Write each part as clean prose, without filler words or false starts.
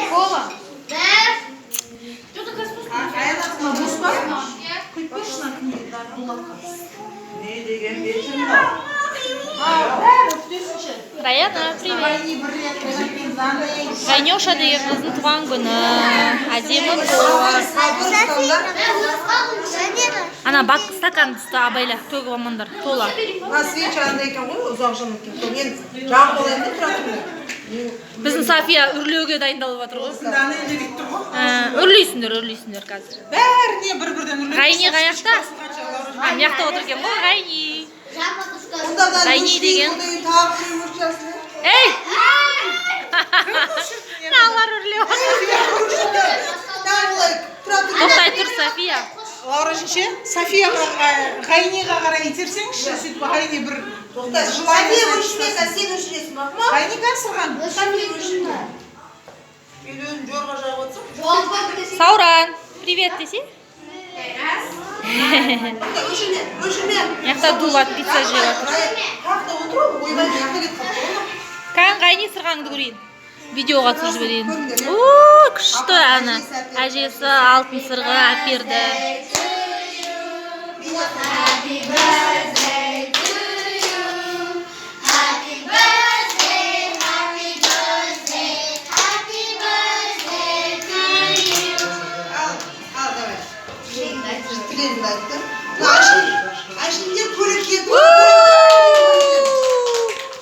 Кола. Раяна, привет. Ганюша деген қыздың туған күні. Әдемі тола. Ана бак стакан түсті абайла төгіп амандар тола. Свеча андай екен ғой, ұзақ жанып кетті. Мен жағып алайын деп тұра тұрмын. Біздің София үрлеуге дайындалып жатыр ғой. Осынданы еле кетті ғой. Үрлейсіңдер қазір. Бәріне бір-бірден үрлеп. Ғайни қаяқта? Мияқта отыр екен ғой, Ғайни. Ғайни деген. Ей! Налар үрлеу. Тоқтай тұр, София. Лаура жинше, Софияға Ғайниға қарай итерсеңізші, сөйтіп Ғайни бір жылай. София өшінесің, сен өшінесің бақ ма? Ғайни кәсірған. София өшінді. Үйлен жорға жағы отсың. Сауран, привет десе? Өшіне. Яқта дулат пицца жеп отыр. Қақта отыру, ойбай яқта кетіп қалды. Кән Ғайни сырғаңды көрейін. Видеоға түсіріп жіберейін. Күшті ана. Әжесі алтын сырға әперді.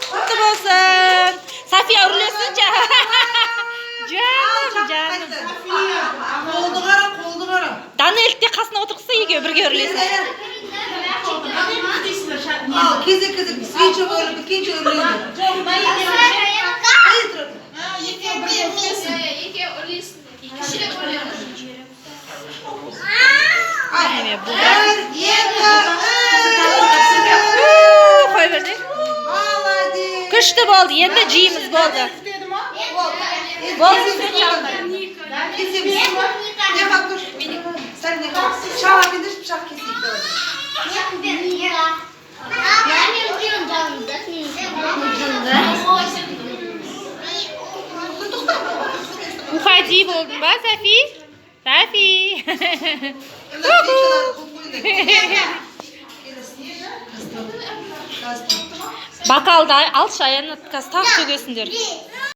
Құтты болсын. София үрлесінші. Жаным. Қолды қара. Данелді де қасына отырғызса екеуі бірге үрлесін. Кезек свеча болып біткенше үрлейді. Қой берді. Күшті болды, енді жиіміз болды. Болды. Шаға бендеш пышақ кесейік. Уходи болдың ба, Софи? Софи. Бакалды алшы аяны тас төгесіңдер.